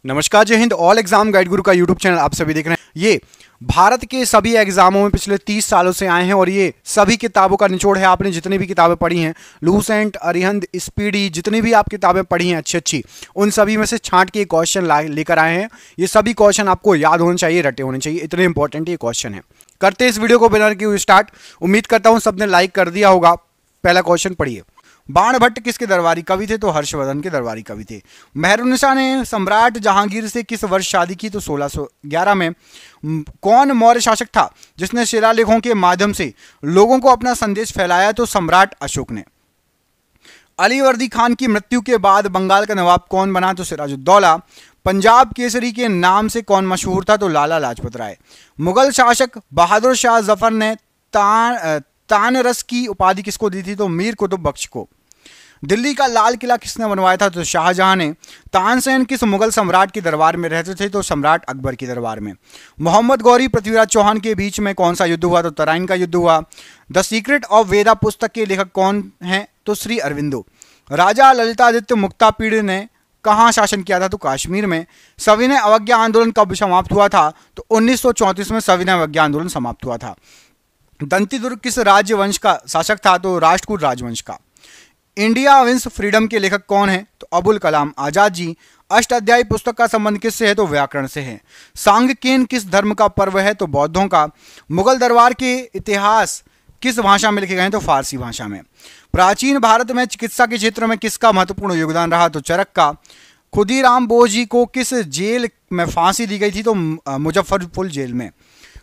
नमस्कार, जय Hind. All exam guide गुरु का यूट्यूब चैनल आप सभी देख रहे हैं। ये भारत के सभी एग्जामों में पिछले 30 सालों से आए हैं और ये सभी किताबों का निचोड़ है। आपने जितनी भी किताबें पढ़ी हैं, लूसेंट, अरिहंत, स्पीडी, जितनी भी आप किताबें पढ़ी हैं अच्छी अच्छी, उन सभी में से छांट के क्वेश्चन लेकर आए हैं। ये सभी क्वेश्चन आपको याद होने चाहिए, रटे होने चाहिए, इतने इंपॉर्टेंट ये क्वेश्चन है। करते हैं इस वीडियो को बिना किए स्टार्ट। उम्मीद करता हूँ सबने लाइक कर दिया होगा। पहला क्वेश्चन पढ़िए। बाण भट्ट किसके दरबारी कवि थे? तो हर्षवर्धन के दरबारी कवि थे। मेहरुन्निसा ने सम्राट जहांगीर से किस वर्ष शादी की? तो 1611 में। कौन मौर्य शासक था जिसने शिलालेखों के माध्यम से लोगों को अपना संदेश फैलाया? तो सम्राट अशोक ने। अलीवर्दी खान की मृत्यु के बाद बंगाल का नवाब कौन बना? तो सिराजुद्दौला। पंजाब केसरी के नाम से कौन मशहूर था? तो लाला लाजपत राय। मुगल शासक बहादुर शाह जफर ने तानरस की उपाधि किसको दी थी? तो मीर कुतुब बख्श को। दिल्ली का लाल किला किसने बनवाया था? तो शाहजहां ने। तानसेन किस मुगल सम्राट के दरबार में रहते थे? तो सम्राट अकबर के दरबार में। मोहम्मद गौरी पृथ्वीराज चौहान के बीच में कौन सा युद्ध हुआ? तो तराइन का युद्ध हुआ। द सीक्रेट ऑफ वेदा पुस्तक के लेखक कौन हैं? तो श्री अरविंदो। राजा ललितादित्य मुक्तापीड़ ने कहाँ शासन किया था? तो कश्मीर में। सविनय अवज्ञा आंदोलन कब समाप्त हुआ था? तो 1934 में सविनय अवज्ञा आंदोलन समाप्त हुआ था। दंतीदुर्ग किस राजवंश का शासक था? तो राष्ट्रकूट राजवंश का। इंडिया विंस फ्रीडम के लेखक कौन है? तो अबुल कलाम आजाद जी। अष्टाध्यायी पुस्तक का संबंध किससे है? तो व्याकरण से है। सांगकेन किस धर्म का पर्व है? तो बौद्धों का। मुगल दरबार के इतिहास किस भाषा में लिखे गए हैं? तो फारसी भाषा में। प्राचीन भारत में चिकित्सा के क्षेत्र में किसका महत्वपूर्ण योगदान रहा? तो चरक का। खुदीराम बोस जी को किस जेल में फांसी दी गई थी? तो मुजफ्फरपुर जेल में।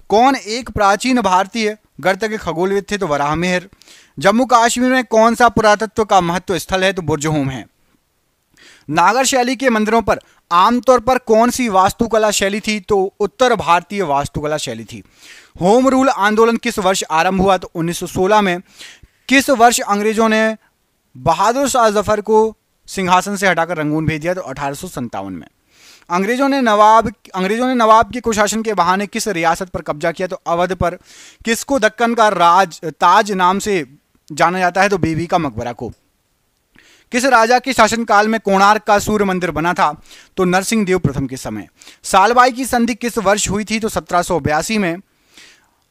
कौन एक प्राचीन भारतीय गणित के खगोलविद थे? तो वराहमिहिर। जम्मू कश्मीर में कौन सा पुरातत्व का महत्व स्थल है? तो बुर्जहोम है। नागर शैली के मंदिरों पर आमतौर पर कौन सी वास्तुकला शैली थी? तो उत्तर भारतीय वास्तुकला शैली थी। होम रूल आंदोलन किस वर्ष आरंभ हुआ? तो 1916 में। किस वर्ष अंग्रेजों ने बहादुर शाह जफर को सिंहासन से हटाकर रंगून भेज दिया? तो 1857 में। अंग्रेजों ने नवाब के कुशासन के बहाने किस रियासत पर कब्जा किया? तो अवध पर। किसको दक्कन का ताज नाम से जाना जाता है? तो बीबी का मकबरा को। किस राजा के शासनकाल में कोणार्क का सूर्य मंदिर बना था? तो नरसिंह देव प्रथम के समय। सालबाई की संधि किस वर्ष हुई थी? तो 1782 में।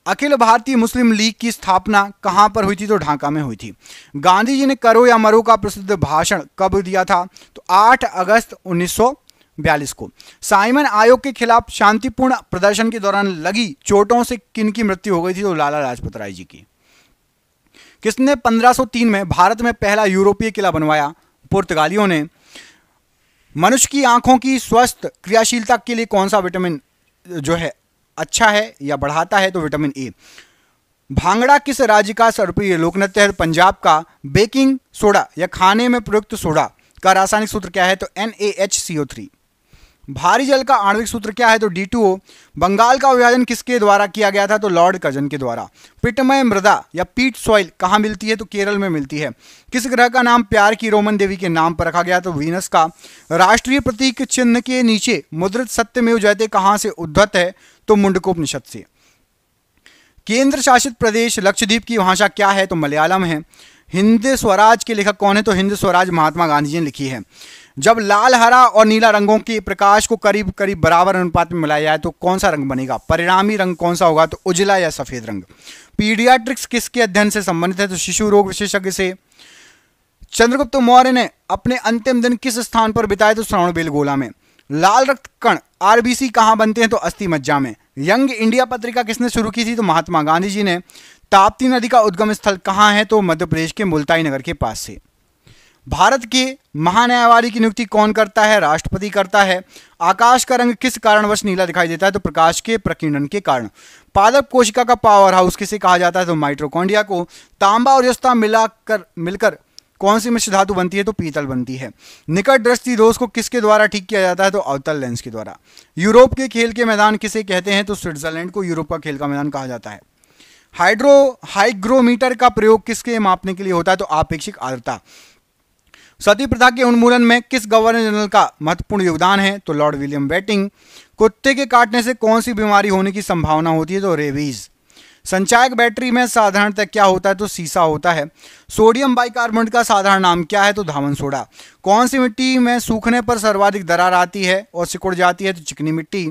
अखिल भारतीय मुस्लिम लीग की स्थापना कहां पर हुई थी? तो ढाका में हुई थी। गांधी जी ने करो या मरो का प्रसिद्ध भाषण कब दिया था? तो 8 अगस्त 1942 को। साइमन आयोग के खिलाफ शांतिपूर्ण प्रदर्शन के दौरान लगी चोटों से किनकी मृत्यु हो गई थी? तो लाला लाजपत राय जी की। किसने 1503 में भारत में पहला यूरोपीय किला बनवाया? पुर्तगालियों ने। मनुष्य की आंखों की स्वस्थ क्रियाशीलता के लिए कौन सा विटामिन जो है अच्छा है या बढ़ाता है? तो विटामिन ए। भांगड़ा किस राज्य का सर्वप्रिय लोक नृत्य है? पंजाब का। बेकिंग सोडा या खाने में प्रयुक्त सोडा का रासायनिक सूत्र क्या है? तो NaHCO3। भारी जल का आणविक सूत्र क्या है? तो D2O। बंगाल का विभाजन किसके द्वारा किया गया था? तो लॉर्ड कर्जन के द्वारा। पिटमय मृदा या पीट सॉइल कहाँ मिलती है? तो केरल में मिलती है। किस ग्रह का नाम प्यार की रोमन देवी के नाम पर रखा गया? तो वीनस का। राष्ट्रीय प्रतीक चिन्ह के नीचे मुद्रित सत्यमेव जयते कहाँ से उद्धत है? तो मुंडकोपनिषद से। केंद्र शासित प्रदेश लक्षद्वीप की भाषा क्या है? तो मलयालम है। हिंद स्वराज के लेखक कौन है? तो हिंद स्वराज महात्मा गांधी जी ने लिखी है। जब लाल, हरा और नीला रंगों के प्रकाश को करीब करीब बराबर अनुपात में मिलाया जाए तो कौन सा रंग बनेगा? परिणामी रंग कौन सा होगा? तो उजला या सफेद रंग। पीडियाट्रिक्स किसके अध्ययन से संबंधित है? तो शिशु रोग विशेषज्ञ से। चंद्रगुप्त मौर्य ने अपने अंतिम दिन किस स्थान पर बिताए? तो श्रवणबेलगोला में। लाल रक्त कण RBC कहाँ बनते हैं? तो अस्थि मज्जा में। यंग इंडिया पत्रिका किसने शुरू की थी? तो महात्मा गांधी जी ने। ताप्ती नदी का उद्गम स्थल कहाँ है? तो मध्य प्रदेश के मुल्ताई नगर के पास से। भारत के महान्यायवादी की नियुक्ति कौन करता है? राष्ट्रपति करता है। आकाश का रंग किस कारणवश नीला दिखाई देता है? तो प्रकाश के प्रकीर्णन के कारण। पादप कोशिका का पावर हाउस किसे कहा जाता है? तो माइटोकॉन्ड्रिया को। तांबा और जस्ता मिलकर कौन सी मिश्र धातु बनती है? तो पीतल बनती है। निकट दृष्टि दोष को किसके द्वारा ठीक किया जाता है? तो अवतल लेंस के द्वारा। यूरोप के खेल के मैदान किसे कहते हैं? तो स्विट्जरलैंड को यूरोप का खेल का मैदान कहा जाता है। हाइग्रोमीटर का प्रयोग किसके मापने के लिए होता है? तो आपेक्षिक आर्द्रता। सती प्रथा के उन्मूलन में किस गवर्नर जनरल का महत्वपूर्ण योगदान है? तो लॉर्ड विलियम बेटिंग। कुत्ते के काटने से कौन सी बीमारी होने की संभावना होती है? तो रेबीज। संचायक बैटरी में साधारणतः क्या होता है? तो सीसा होता है। सोडियम बाइकार्बोनेट का साधारण नाम क्या है? तो धामन सोडा। कौन सी मिट्टी में सूखने पर सर्वाधिक दरार आती है और सिकुड़ जाती है? तो चिकनी मिट्टी।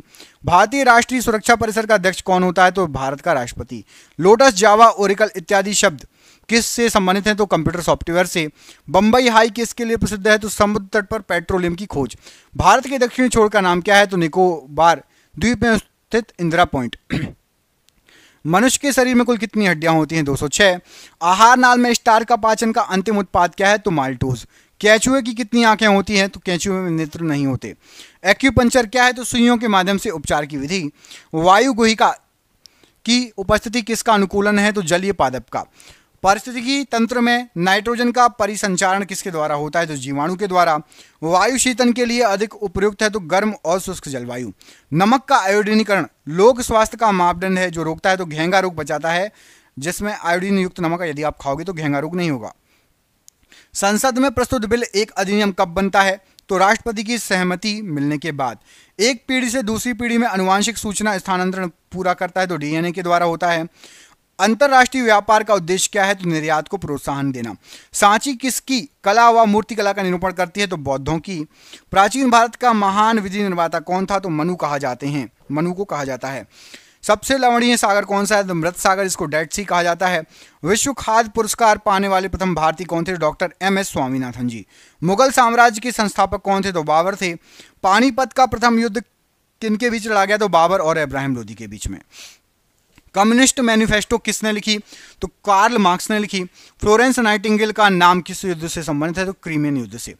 भारतीय राष्ट्रीय सुरक्षा परिषद का अध्यक्ष कौन होता है? तो भारत का राष्ट्रपति। लोटस, जावा, ओरेकल इत्यादि शब्द किस से संबंधित हैं? तो कंप्यूटर सॉफ्टवेयर से। बंबई हाई किसके लिए प्रसिद्ध है? तो समुद्र तट पर पेट्रोलियम की खोज। भारत के दक्षिणी छोर का नाम क्या है? तो निकोबार द्वीप में स्थित इंदिरा पॉइंट। मनुष्य के शरीर में कुल कितनी हड्डियां होती हैं? 206। आहार नाल में स्टार का पाचन का अंतिम उत्पाद क्या है? तो माल्टोज। केंचुए की कितनी आंखें होती हैं? तो केंचुए में नेत्र नहीं होते। एक्यूपंक्चर क्या है? तो सुइयों के माध्यम से उपचार की विधि। वायु गुहिका की उपस्थिति किसका अनुकूलन है? तो जलीय पादप का। पारिस्थितिकी तंत्र में नाइट्रोजन का परिसंचारण किसके द्वारा होता है? तो जीवाणु के द्वारा। वायु शीतन के लिए अधिक उपयुक्त है? तो गर्म और शुष्क जलवायु। नमक का आयोडीनीकरण लोक स्वास्थ्य का मापदंड है जो रोकता है? तो घेंगा रोग बचाता है, जिसमें आयोडीन युक्त नमक यदि आप खाओगे तो घेंगा रोग नहीं होगा। संसद में प्रस्तुत बिल एक अधिनियम कब बनता है? तो राष्ट्रपति की सहमति मिलने के बाद। एक पीढ़ी से दूसरी पीढ़ी में आनुवांशिक सूचना स्थानांतरण पूरा करता है? तो डीएनए के द्वारा होता है। अंतरराष्ट्रीय व्यापार का उद्देश्य क्या है? तो निर्यात को प्रोत्साहन देना। सांची किसकी कला व मूर्ति कला का निरूपण करती है? तो बौद्धों की। प्राचीन भारत का महान विधि निर्माता कौन था? तो मनु कहा जाते हैं, मनु को कहा जाता है। सबसे लवणीय सागर कौन सा है? तो मृत सागर, इसको डेड सी कहा जाता है। विश्व खाद्य पुरस्कार पाने वाले प्रथम भारतीय कौन थे? Doctor M S. स्वामीनाथन जी। मुगल साम्राज्य के संस्थापक कौन थे? तो बाबर थे। पानीपत का प्रथम युद्ध किनके बीच लड़ा गया? तो बाबर और इब्राहिम लोदी के बीच में। कम्युनिस्ट मैनिफेस्टो किसने लिखी? तो कार्ल मार्क्स ने लिखी। फ्लोरेंस नाइटिंगेल का नाम किस युद्ध से संबंधित है? तो क्रीमियन युद्ध से।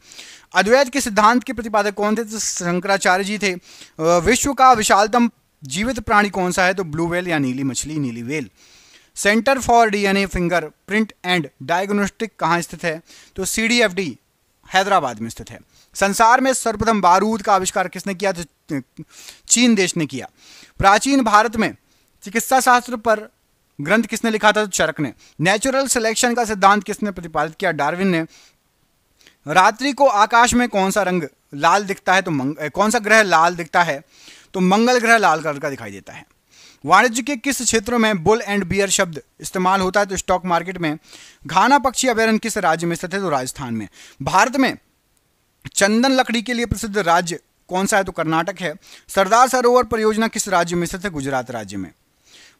अद्वैत के सिद्धांत के प्रतिपादक कौन थे? तो शंकराचार्य जी थे। विश्व का विशालतम जीवित प्राणी कौन सा है? तो ब्लू व्हेल या नीली मछली, नीली whale. Centre for DNA finger print and diagnostic कहाँ स्थित है? तो CDFD हैदराबाद में स्थित है। संसार में सर्वप्रथम बारूद का आविष्कार किसने किया? तो चीन देश ने किया। प्राचीन भारत में चिकित्सा शास्त्र पर ग्रंथ किसने लिखा था? तो चरक ने। नेचुरल सिलेक्शन का सिद्धांत किसने प्रतिपादित किया? डार्विन ने। रात्रि को आकाश में कौन सा रंग लाल दिखता है? तो कौन सा ग्रह लाल दिखता है? तो मंगल ग्रह लाल कलर का दिखाई देता है। वाणिज्य के किस क्षेत्र में बुल एंड बियर शब्द इस्तेमाल होता है? तो स्टॉक मार्केट में। घाना पक्षी अभयारण्य किस राज्य में स्थित है? तो राजस्थान में। भारत में चंदन लकड़ी के लिए प्रसिद्ध राज्य कौन सा है? तो कर्नाटक है। सरदार सरोवर परियोजना किस राज्य में स्थित है? गुजरात राज्य में।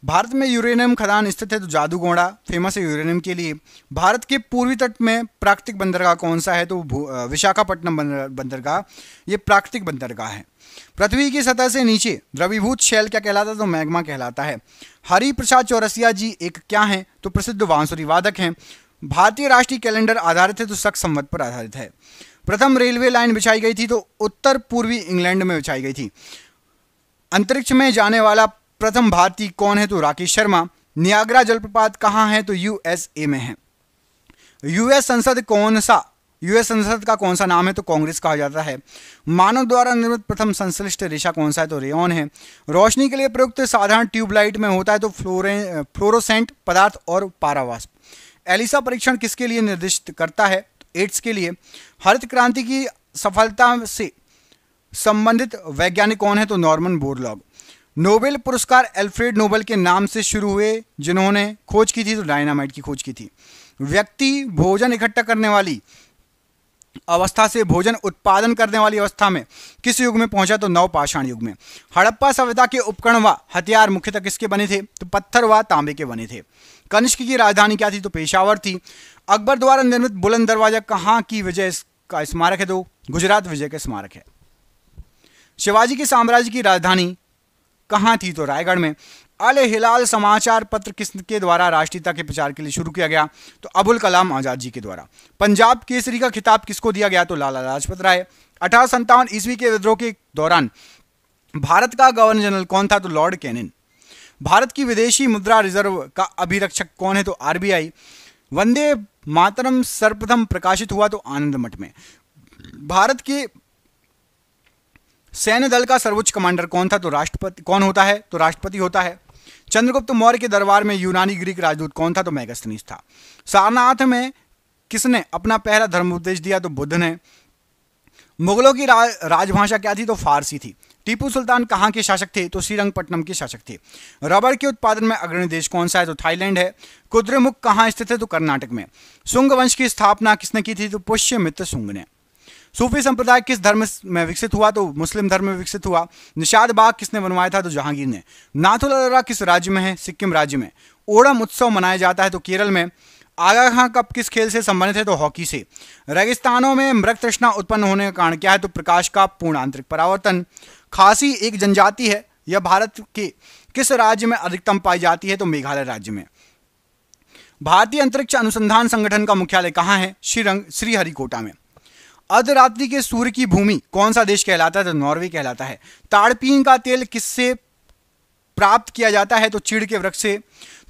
भारत में यूरेनियम खदान स्थित है? तो जादूगोड़ा फेमस है यूरेनियम के लिए। भारत के पूर्वी तट में प्राकृतिक बंदरगाह कौन सा है? तो विशाखापट्टनम बंदरगाह, ये प्राकृतिक बंदरगाह है। पृथ्वी की सतह से नीचे द्रवीभूत शैल क्या कहलाता है? तो मैग्मा कहलाता है। हरि प्रसाद चौरसिया जी एक क्या हैं? तो प्रसिद्ध बांसुरी वादक हैं। भारतीय राष्ट्रीय कैलेंडर आधारित है? तो शक संवत पर आधारित है। प्रथम रेलवे लाइन बिछाई गई थी? तो उत्तर पूर्वी इंग्लैंड में बिछाई गई थी। अंतरिक्ष में जाने वाला प्रथम भारतीय कौन है? तो राकेश शर्मा। नियाग्रा जलप्रपात कहाँ है? तो USA में है। यूएस संसद का कौन सा नाम है? तो कांग्रेस कहा जाता है। मानव द्वारा निर्मित प्रथम संश्लिष्ट रेशा कौन सा है? तो रेयॉन है। रोशनी के लिए प्रयुक्त साधारण ट्यूबलाइट में होता है? तो फ्लोरोसेंट पदार्थ और पारावास्प। एलिसा परीक्षण किसके लिए निर्दिष्ट करता है? तो एड्स के लिए। हरित क्रांति की सफलता से संबंधित वैज्ञानिक कौन है? तो नॉर्मन बोरलॉग। नोबेल पुरस्कार अल्फ्रेड नोबेल के नाम से शुरू हुए जिन्होंने खोज की थी? तो डायनामाइट की खोज की थी। व्यक्ति भोजन इकट्ठा करने वाली अवस्था से भोजन उत्पादन करने वाली अवस्था में किस युग में पहुंचा? तो नवपाषाण युग में। हड़प्पा सभ्यता के उपकरण व हथियार मुख्यतः किसके बने थे? तो पत्थर व तांबे के बने थे। कनिष्क की राजधानी क्या थी? तो पेशावर थी। अकबर द्वारा निर्मित बुलंद दरवाजा कहाँ की विजय का स्मारक है? तो गुजरात विजय का स्मारक है। शिवाजी के साम्राज्य की राजधानी कहाँ थी? तो रायगढ़ में। अल हिलाल समाचार पत्र किसके द्वारा राष्ट्रीयता के प्रचार के लिए शुरू किया गया? तो अबुल कलाम आजाद जी के द्वारा। पंजाब केसरी का खिताब किसको दिया गया? तो लाला लाजपत राय। 1857 ईस्वी के विद्रोह के दौरान भारत का गवर्नर जनरल कौन था? तो लॉर्ड कैनिन। भारत की विदेशी मुद्रा रिजर्व का अभिरक्षक कौन है? तो RBI। वंदे मातरम सर्वप्रथम प्रकाशित हुआ? तो आनंद मठ में। भारत के सैन्य दल का सर्वोच्च कमांडर कौन था? तो राष्ट्रपति। कौन होता है? तो राष्ट्रपति होता है। चंद्रगुप्त मौर्य के दरबार में यूनानी ग्रीक राजदूत कौन था? तो मेगास्थनीज था। सारनाथ में किसने अपना पहला धर्मोपदेश दिया? तो बुद्ध ने। मुगलों की राजभाषा क्या थी? तो फारसी थी। टीपू सुल्तान कहाँ के शासक थे? तो श्रीरंगपट्टनम के शासक थे। रबड़ के उत्पादन में अग्रणी देश कौन सा है? तो थाईलैंड है। कुद्रेमुख कहाँ स्थित है? तो कर्नाटक में। शुंग वंश की स्थापना किसने की थी? तो पुष्यमित्र शुंग ने। सूफी संप्रदाय किस धर्म में विकसित हुआ? तो मुस्लिम धर्म में विकसित हुआ। निषाद बाग किसने बनवाया था? तो जहांगीर ने। नाथुला दर्रा किस राज्य में है? सिक्किम राज्य में। ओणम उत्सव मनाया जाता है तो केरल में। आगा खां कप किस खेल से संबंधित है? तो हॉकी से। रेगिस्तानों में मृग तृष्णा उत्पन्न होने का कारण क्या है? तो प्रकाश का पूर्ण आंतरिक परावर्तन। खासी एक जनजाति है, यह भारत के किस राज्य में अधिकतम पाई जाती है? तो मेघालय राज्य में। भारतीय अंतरिक्ष अनुसंधान संगठन का मुख्यालय कहाँ है? श्रीहरिकोटा में। अर्धरात्रि के सूर्य की भूमि कौन सा देश कहलाता है? तो नॉर्वे कहलाता है। ताड़पीन का तेल किससे प्राप्त किया जाता है? तो चीड़ के वृक्ष से।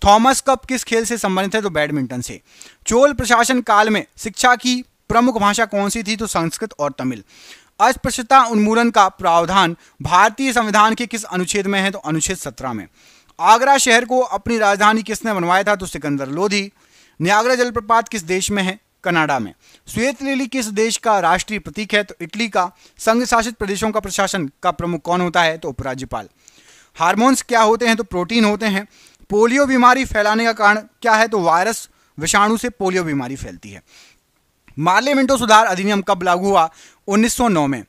थॉमस कप किस खेल से संबंधित है? तो बैडमिंटन से। चोल प्रशासन काल में शिक्षा की प्रमुख भाषा कौन सी थी? तो संस्कृत और तमिल। अस्पृश्यता उन्मूलन का प्रावधान भारतीय संविधान के किस अनुच्छेद में है? तो अनुच्छेद 17 में। आगरा शहर को अपनी राजधानी किसने बनवाया था? तो सिकंदर लोधी। नियाग्रा जलप्रपात किस देश में है? कनाडा में। श्वेत लिली किस देश का राष्ट्रीय प्रतीक है? तो इटली का। संघ शासित प्रदेशों का प्रशासन का प्रमुख कौन होता है? तो उपराज्यपाल। हार्मोन्स क्या होते हैं? तो प्रोटीन होते हैं। पोलियो बीमारी फैलाने का कारण क्या है? तो वायरस विषाणु से पोलियो बीमारी फैलती है। मार्ले मिंटो सुधार अधिनियम कब लागू हुआ? 1909 में।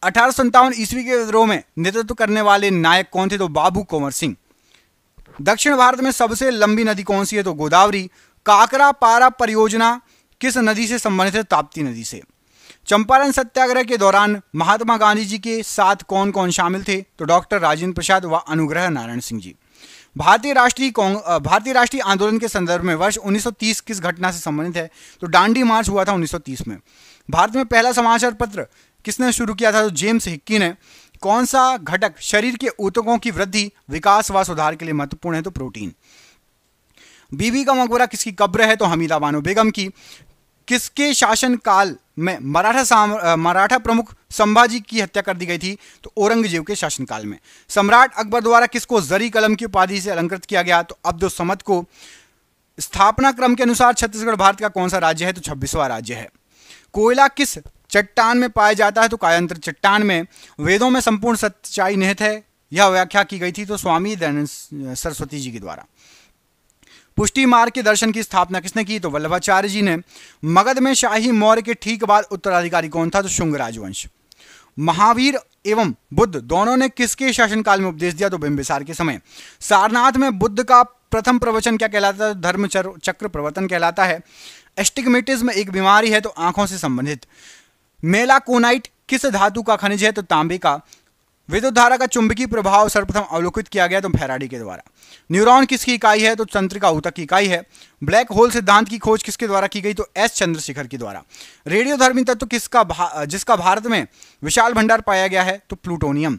1857 ईस्वी के विद्रोह में नेतृत्व करने वाले नायक कौन थे? तो बाबू कुंवर सिंह। दक्षिण भारत में सबसे लंबी नदी कौन सी है? तो गोदावरी। काकरा पारा परियोजना किस नदी से संबंधित है? ताप्ती नदी से। चंपारण सत्याग्रह के दौरान महात्मा गांधी जी के साथ कौन कौन शामिल थे? तो डॉक्टर राजेंद्र प्रसाद व अनुग्रह नारायण सिंह जी। भारतीय राष्ट्रीय आंदोलन के संदर्भ में वर्ष 1930 किस घटना से संबंधित है? तो दांडी मार्च हुआ था 1930 में। भारत में पहला समाचार पत्र किसने शुरू किया था? तो जेम्स हिक्की ने। कौन सा घटक शरीर के ऊतकों की वृद्धि, विकास व सुधार के लिए महत्वपूर्ण है? तो प्रोटीन। बीबी का मकबरा किसकी कब्र है? तो हमीदा बानो बेगम की। किसके शासन काल में मराठा प्रमुख संभाजी की हत्या कर दी गई थी? तो औरंगजेब के शासनकाल में। सम्राट अकबर द्वारा किसको जरी कलम की उपाधि से अलंकृत किया गया? तो अब्दुल समद को। स्थापना क्रम के अनुसार छत्तीसगढ़ भारत का कौन सा राज्य है? तो 26वां राज्य है। कोयला किस चट्टान में पाया जाता है? तो कायांतर चट्टान में। वेदों में संपूर्ण सच्चाई निहित है, यह व्याख्या की गई थी तो स्वामी दयानंद सरस्वती जी के द्वारा। पुष्टि मार्ग के दर्शन की स्थापना किसने की? तो वल्लभाचार्य जी ने। मगध में शाही मौर्य के ठीक बाद उत्तराधिकारी कौन था? तो शुंग राजवंश। महावीर एवं बुद्ध दोनों ने किसके शासनकाल में उपदेश दिया? तो बिंबिसार के समय। सारनाथ में बुद्ध का प्रथम प्रवचन क्या कहलाता है? धर्म चक्र प्रवर्तन कहलाता है। एस्टिग्मेटिज्म एक बीमारी है तो आंखों से संबंधित। मेलाकोनाइट किस धातु का खनिज है? तो तांबे का। विद्युत धारा का चुंबकीय प्रभाव सर्वप्रथम अवलोकित किया गया तो फैराडे के द्वारा। न्यूरॉन किसकी इकाई है? तो तंत्रिका ऊतक की इकाई है। ब्लैक होल सिद्धांत की खोज किसके द्वारा की गई? तो एस चंद्रशेखर के द्वारा। रेडियोधर्मी तत्व जिसका भारत में विशाल भंडार पाया गया है? तो प्लूटोनियम।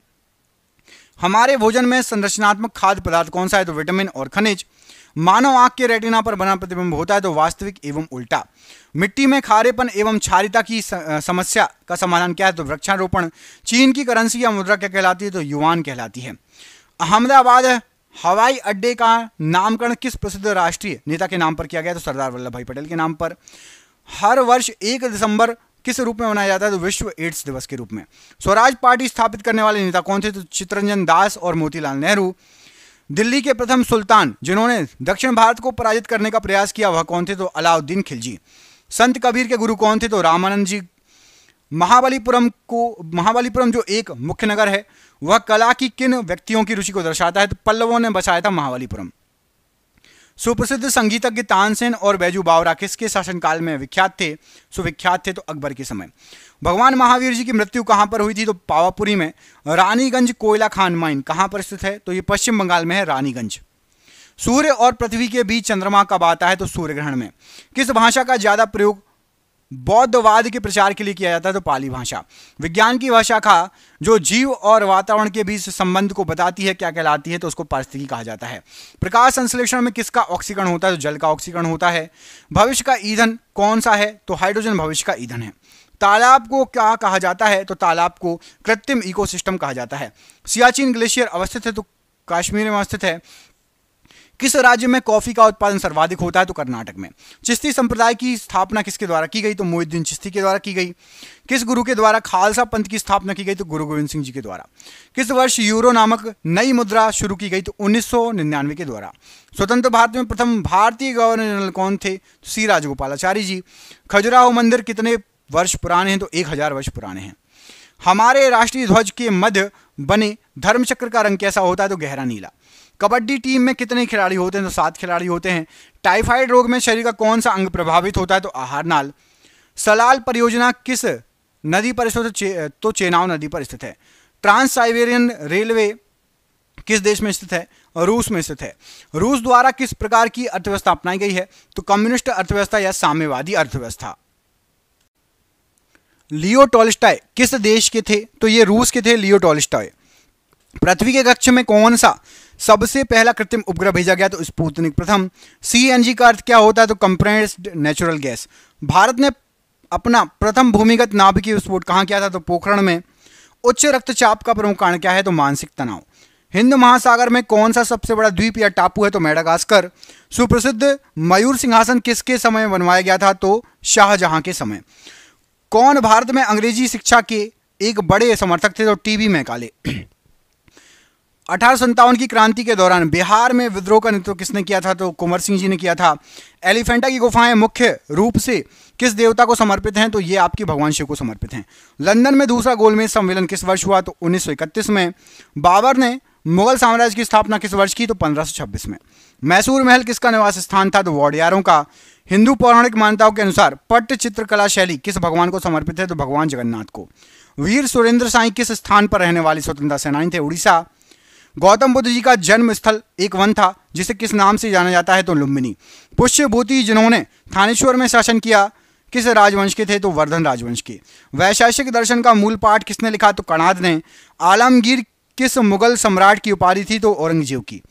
हमारे भोजन में संरचनात्मक खाद्य पदार्थ कौन सा है? तो विटामिन और खनिज। मानव आंख के रेटिना पर बना प्रतिबिंब होता है तो वास्तविक एवं उल्टा। मिट्टी में खारेपन एवं क्षारिता की समस्या का समाधान क्या है? तो वृक्षारोपण। चीन की करेंसी या मुद्रा क्या कहलाती है? तो युआन कहलाती है। अहमदाबाद हवाई अड्डे का नामकरण किस प्रसिद्ध राष्ट्रीय नेता के नाम पर किया गया? तो सरदार वल्लभ भाई पटेल के नाम पर। हर वर्ष 1 दिसंबर किस रूप में मनाया जाता है? तो विश्व एड्स दिवस के रूप में। स्वराज पार्टी स्थापित करने वाले नेता कौन थे? तो चित्तरंजन दास और मोतीलाल नेहरू। दिल्ली के प्रथम सुल्तान जिन्होंने दक्षिण भारत को पराजित करने का प्रयास किया वह कौन थे? तो अलाउद्दीन खिलजी। संत कबीर के गुरु कौन थे? तो रामानंद जी। महाबलीपुरम जो एक मुख्य नगर है वह कला की किन व्यक्तियों की रुचि को दर्शाता है? तो पल्लवों ने बसाया था महाबलीपुरम। सुप्रसिद्ध संगीतज्ञ तानसेन और बैजू बावरा किसके शासनकाल में विख्यात थे? सुविख्यात थे तो अकबर के समय। भगवान महावीर जी की मृत्यु कहां पर हुई थी? तो पावापुरी में। रानीगंज कोयला खान माइन कहां पर स्थित है? तो ये पश्चिम बंगाल में है रानीगंज। सूर्य और पृथ्वी के बीच चंद्रमा कब आता है? तो सूर्य ग्रहण में। किस भाषा का ज्यादा प्रयोग बौद्धवाद के प्रचार के लिए किया जाता है? तो पाली भाषा। विज्ञान की वह शाखा जो जीव और वातावरण के बीच संबंध को बताती है क्या कहलाती है? तो उसको पारिस्थितिकी कहा जाता है। प्रकाश संश्लेषण में किसका ऑक्सीकरण होता है? तो जल का ऑक्सीकरण होता है। भविष्य का ईंधन कौन सा है? तो हाइड्रोजन भविष्य का ईंधन है। तालाब को क्या कहा जाता है? तो तालाब को कृत्रिम इकोसिस्टम कहा जाता है। सियाचिन ग्लेशियर अवस्थित है तो कश्मीर में अवस्थित है। किस राज्य में कॉफी का उत्पादन सर्वाधिक होता है? तो कर्नाटक में। चिश्ती संप्रदाय की स्थापना किसके द्वारा की गई? तो मोइनुद्दीन चिश्ती के द्वारा की गई। किस गुरु के द्वारा खालसा पंथ की स्थापना की गई? तो गुरु गोविंद सिंह जी के द्वारा। किस वर्ष यूरो नामक नई मुद्रा शुरू की गई? तो 1999 के द्वारा। स्वतंत्र भारत में प्रथम भारतीय गवर्नर जनरल कौन थे? तो सी राजगोपालाचारी जी। खजुराहो मंदिर कितने वर्ष पुराने हैं? तो 1000 वर्ष पुराने हैं। हमारे राष्ट्रीय ध्वज के मध्य बने धर्मचक्र का रंग कैसा होता है? तो गहरा नीला। कबड्डी टीम में कितने खिलाड़ी होते हैं? तो 7 खिलाड़ी होते हैं। टाइफाइड रोग में शरीर का कौन सा अंग प्रभावित होता है? तो आहार नाल। सलाल परियोजना किस नदी पर स्थित है? तो चेनाब नदी पर स्थित है। ट्रांस साइबेरियन रेलवे किस देश में स्थित है? रूस में स्थित है। रूस द्वारा किस प्रकार की अर्थव्यवस्था अपनाई गई है? तो कम्युनिस्ट अर्थव्यवस्था या साम्यवादी अर्थव्यवस्था। लियो टॉल्स्टॉय किस देश के थे? तो ये रूस के थे, लियो टॉल्स्टॉय। पृथ्वी के कक्ष में कौन सा सबसे पहला कृत्रिम उपग्रह भेजा गया? तो स्पुतनिक प्रथम। सीएनजी का अर्थ क्या होता है? तो कंप्रेस्ड नेचुरल गैस। भारत ने अपना प्रथम भूमिगत नाभिकीय विस्फोट कहाँ किया था? तो पोखरण में। उच्च रक्तचाप का प्रमुख कारण क्या है? तो मानसिक तनाव। हिंद महासागर में कौन सा सबसे बड़ा द्वीप या टापू है? तो मेडागास्कर। सुप्रसिद्ध मयूर सिंहासन किसके समय बनवाया गया था? तो शाहजहां के समय। कौन भारत में अंग्रेजी शिक्षा के एक बड़े समर्थक थे? तो टीबी मैकाले। 1857 की क्रांति के दौरान बिहार में विद्रोह का नेतृत्व किसने किया था? तो कुंवर सिंह जी ने किया था। एलिफेंटा की गुफाएं मुख्य रूप से किस देवता को समर्पित हैं? तो ये आपकी भगवान शिव को समर्पित हैं। लंदन में दूसरा गोलमेज सम्मेलन किस वर्ष हुआ? तो 1931 में। बाबर ने मुगल साम्राज्य की स्थापना किस वर्ष की? तो 1526 में। मैसूर महल किसका निवास स्थान था? तो वॉडियारों का। हिंदू पौराणिक मान्यताओं के अनुसार पट्ट चित्रकला शैली किस भगवान को समर्पित है? तो भगवान जगन्नाथ को। वीर सुरेंद्र साई किस स्थान पर रहने वाले स्वतंत्रता सेनानी थे? उड़ीसा। गौतम बुद्ध जी का जन्म स्थल एक वन था जिसे किस नाम से जाना जाता है? तो लुम्बिनी। पुष्यभूति जिन्होंने थानेश्वर में शासन किया किस राजवंश के थे? तो वर्धन राजवंश के। वैशेषिक दर्शन का मूल पाठ किसने लिखा? तो कणाद ने। आलमगीर किस मुगल सम्राट की उपाधि थी? तो औरंगजेब की।